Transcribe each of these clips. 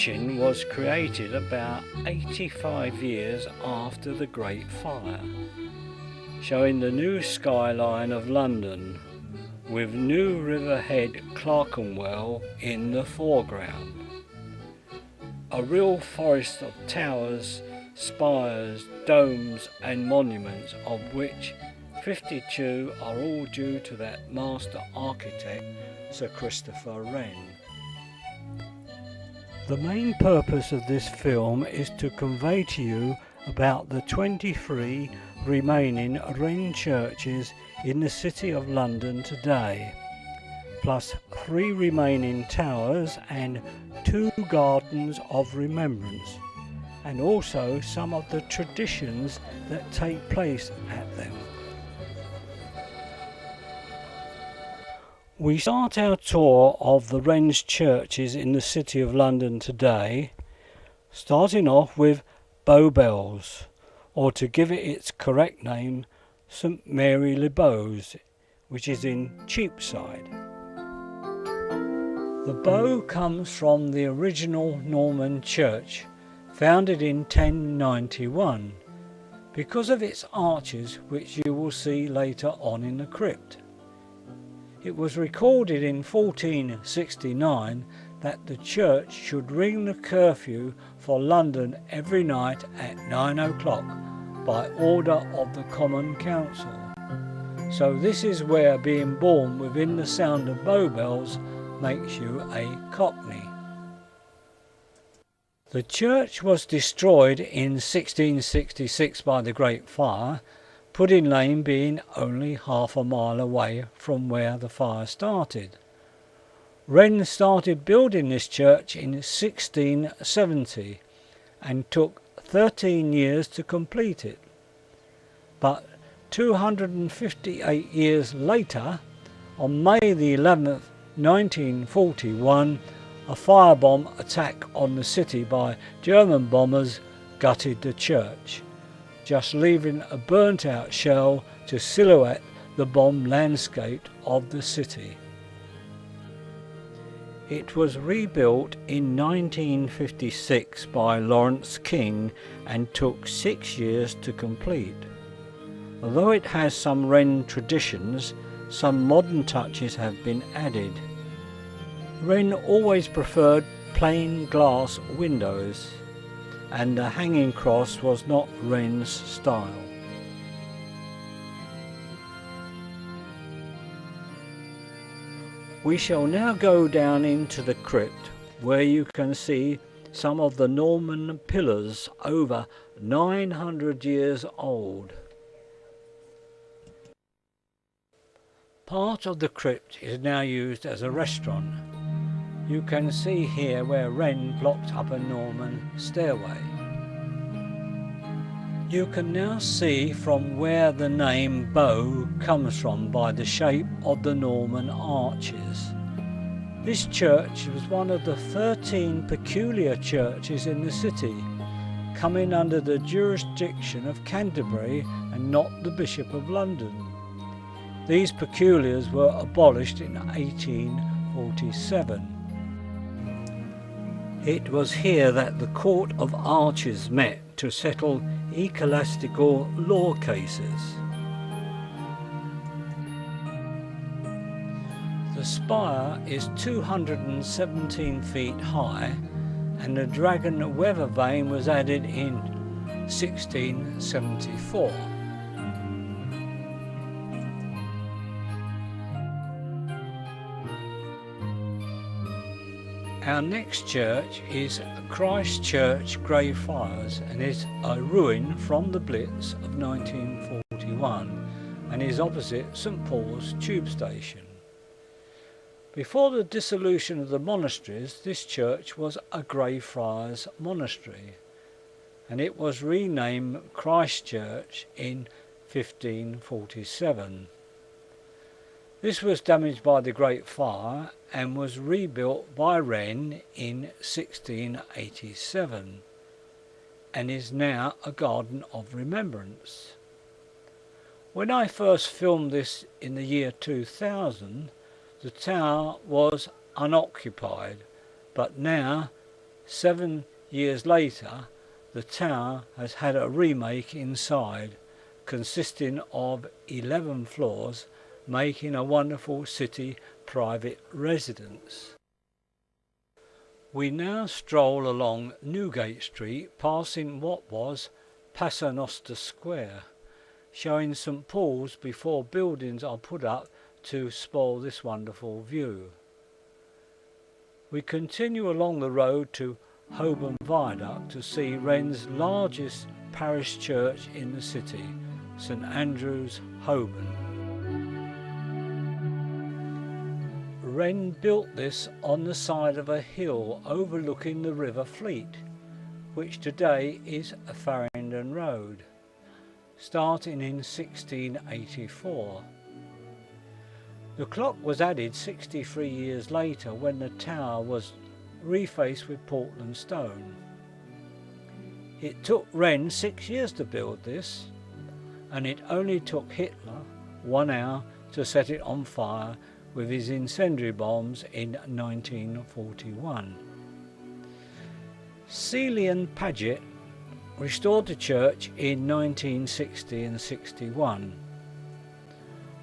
mansion was created about 85 years after the Great Fire, showing the new skyline of London with New Riverhead Clerkenwell in the foreground. A real forest of towers, spires, domes and monuments, of which 52 are all due to that master architect, Sir Christopher Wren. The main purpose of this film is to convey to you about the 23 remaining Wren churches in the City of London today, plus 3 remaining towers and 2 gardens of remembrance, and also some of the traditions that take place at them. We start our tour of the Wren churches in the City of London today, starting off with Bow Bells, or to give it its correct name, St Mary le Bowes, which is in Cheapside. The bow comes from the original Norman church, founded in 1091, because of its arches, which you will see later on in the crypt. It was recorded in 1469 that the church should ring the curfew for London every night at 9 o'clock by order of the Common Council. So this is where being born within the sound of Bow Bells makes you a Cockney. The church was destroyed in 1666 by the Great Fire, Pudding Lane being only half a mile away from where the fire started. Wren started building this church in 1670 and took 13 years to complete it. But 258 years later, on May the 11th, 1941, a firebomb attack on the city by German bombers gutted the church, just leaving a burnt out shell to silhouette the bomb landscape of the city. It was rebuilt in 1956 by Lawrence King and took 6 years to complete. Although it has some Wren traditions, some modern touches have been added. Wren always preferred plain glass windows, and the hanging cross was not Wren's style. We shall now go down into the crypt, where you can see some of the Norman pillars over 900 years old. Part of the crypt is now used as a restaurant. You can see here where Wren blocked up a Norman stairway. You can now see from where the name Bow comes from by the shape of the Norman arches. This church was one of the 13 peculiar churches in the city, coming under the jurisdiction of Canterbury and not the Bishop of London. These peculiars were abolished in 1847. It was here that the Court of Arches met to settle ecclesiastical law cases. The spire is 217 feet high, and the dragon weather vane was added in 1674. Our next church is Christ Church, Friars, and is a ruin from the Blitz of 1941 and is opposite St Paul's tube station. Before the dissolution of the monasteries, this church was a Friars monastery, and it was renamed Christ Church in 1547. This was damaged by the Great Fire and was rebuilt by Wren in 1687 and is now a garden of remembrance. When I first filmed this in the year 2000, the tower was unoccupied, but now 7 years later, the tower has had a remake inside, consisting of 11 floors, making a wonderful city private residence. We now stroll along Newgate Street, passing what was Paternoster Square, showing St Paul's before buildings are put up to spoil this wonderful view. We continue along the road to Hoborn Viaduct to see Wren's largest parish church in the city, St Andrew's, Hoborn. Wren built this on the side of a hill overlooking the River Fleet, which today is Farringdon Road, starting in 1684. The clock was added 63 years later when the tower was refaced with Portland stone. It took Wren 6 years to build this, and it only took Hitler 1 hour to set it on fire with his incendiary bombs in 1941. Seeley and Paget restored the church in 1960 and 61.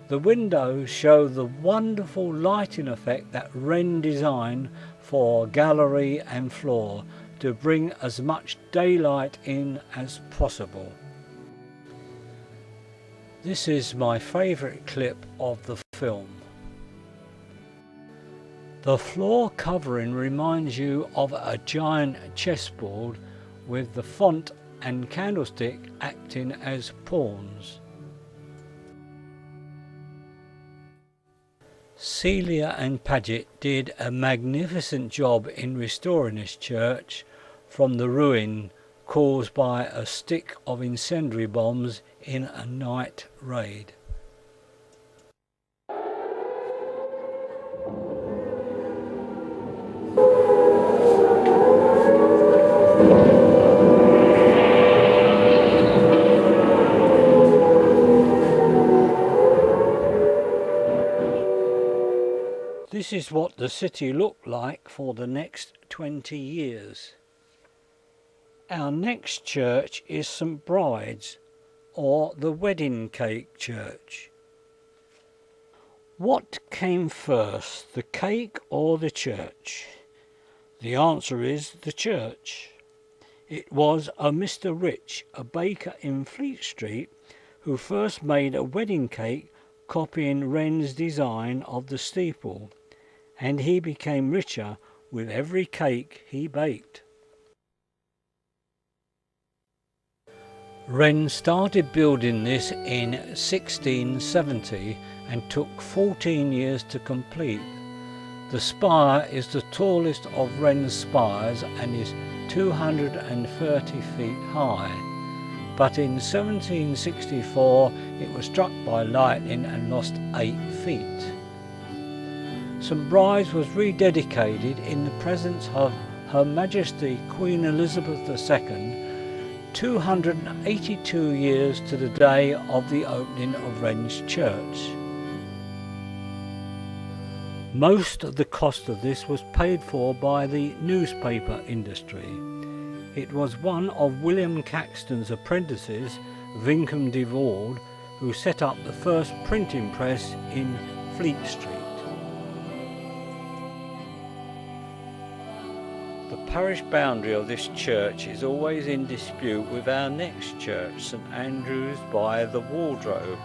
The windows show the wonderful lighting effect that Wren designed for gallery and floor to bring as much daylight in as possible. This is my favourite clip of the film. The floor covering reminds you of a giant chessboard with the font and candlestick acting as pawns. Celia and Paget did a magnificent job in restoring this church from the ruin caused by a stick of incendiary bombs in a night raid. This is what the city looked like for the next 20 years. Our next church is St Bride's, or the Wedding Cake Church. What came first, the cake or the church? The answer is the church. It was a Mr Rich, a baker in Fleet Street, who first made a wedding cake copying Wren's design of the steeple, and he became richer with every cake he baked. Wren started building this in 1670 and took 14 years to complete. The spire is the tallest of Wren's spires and is 230 feet high, but in 1764 it was struck by lightning and lost 8 feet. St Bride's was rededicated in the presence of Her Majesty Queen Elizabeth II 282 years to the day of the opening of Wren's church. Most of the cost of this was paid for by the newspaper industry. It was one of William Caxton's apprentices, Vinkum de Ward, who set up the first printing press in Fleet Street. The parish boundary of this church is always in dispute with our next church, St Andrew's by the Wardbrobe.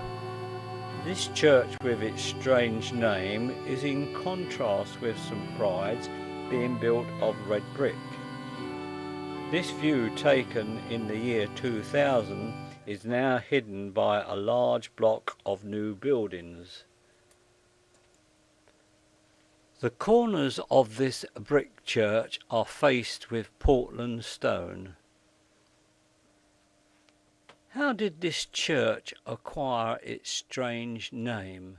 This church with its strange name is in contrast with St Bride's being built of red brick. This view taken in the year 2000 is now hidden by a large block of new buildings. The corners of this brick church are faced with Portland stone. How did this church acquire its strange name?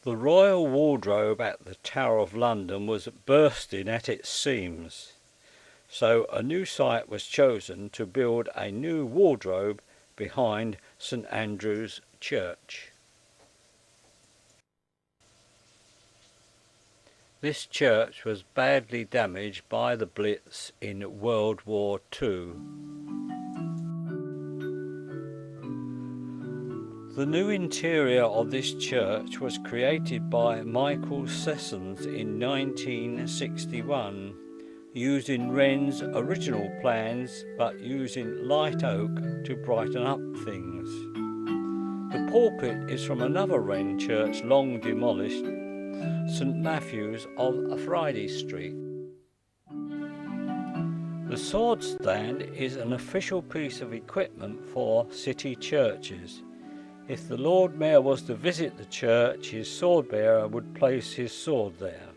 The royal wardrobe at the Tower of London was bursting at its seams, so a new site was chosen to build a new wardrobe behind St Andrew's Church. This church was badly damaged by the Blitz in World War II. The new interior of this church was created by Michael Sessons in 1961, using Wren's original plans but using light oak to brighten up things. The pulpit is from another Wren church long demolished, St Matthew's of Friday Street. The sword stand is an official piece of equipment for city churches. If the Lord Mayor was to visit the church, his sword bearer would place his sword there.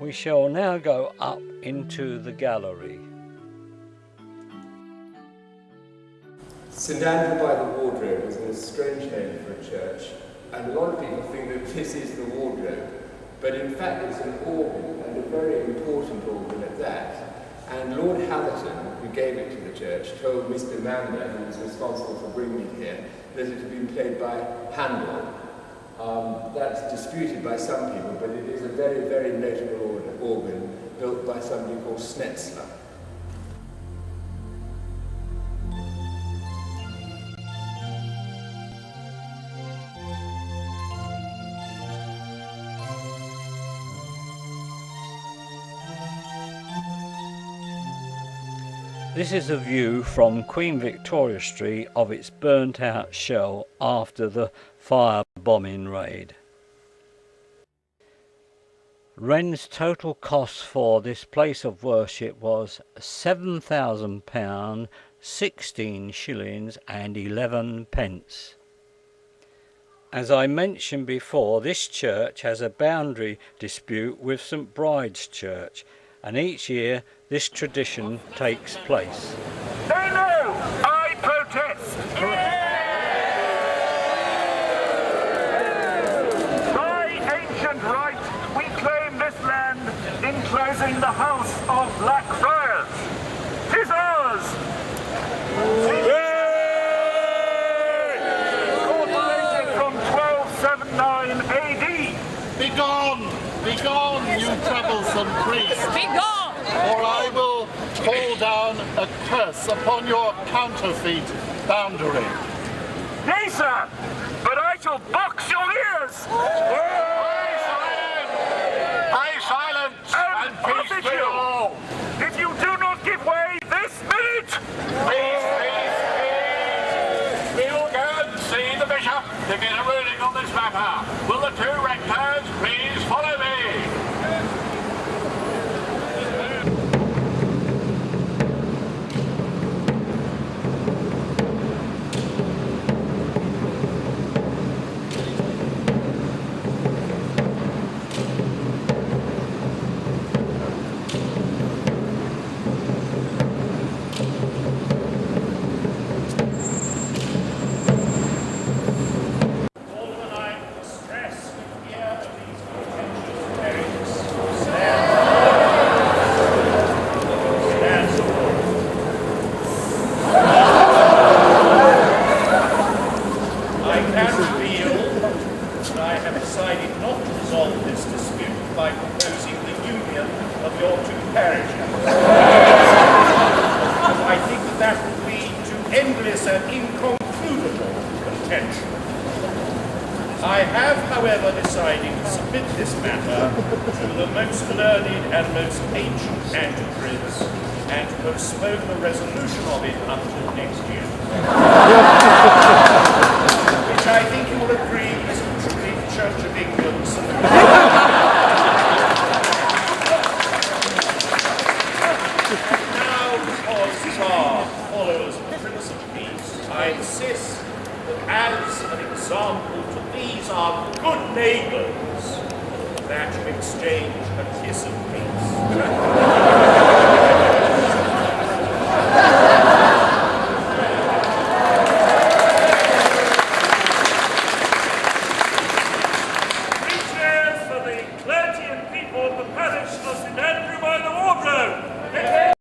We shall now go up into the gallery. St Andrew by the Wardrobe is a strange name for a church, and a lot of people think that this is the wardrobe, but in fact it's an organ, and a very important organ at that. And Lord Hatherton, who gave it to the church, told Mr. Mander, who was responsible for bringing it here, that it had been played by Handel. That's disputed by some people, but it is a very, very notable organ built by somebody called Schnetzler. This is a view from Queen Victoria Street of its burnt out shell after the fire bombing raid. Wren's total cost for this place of worship was £7,000, 16 shillings and 11 pence. As I mentioned before, this church has a boundary dispute with St Bride's Church, and each year this tradition takes place. No, I protest! By ancient right, we claim this land enclosing the house of Black Friars. 'Tis ours! Incorporated from 1279 AD. Begone, you troublesome priest! Begone! Or I will call down a curse upon your counterfeit Boundary. Nay, sir, but I shall box your ears! Pray silence and peace be all! If you do not give way this minute! Peace! We'll go and see the bishop to get a ruling on this matter. Will the two rectors please follow me? I have, however, decided to submit this matter to the most learned and most ancient antiquaries and to postpone the resolution of it until next year. Which I think you will agree is a truly Church of England solution. Now, because Tsar follows the Prince of Peace, I insist that as an example to these our good neighbours, that you exchange a kiss of peace.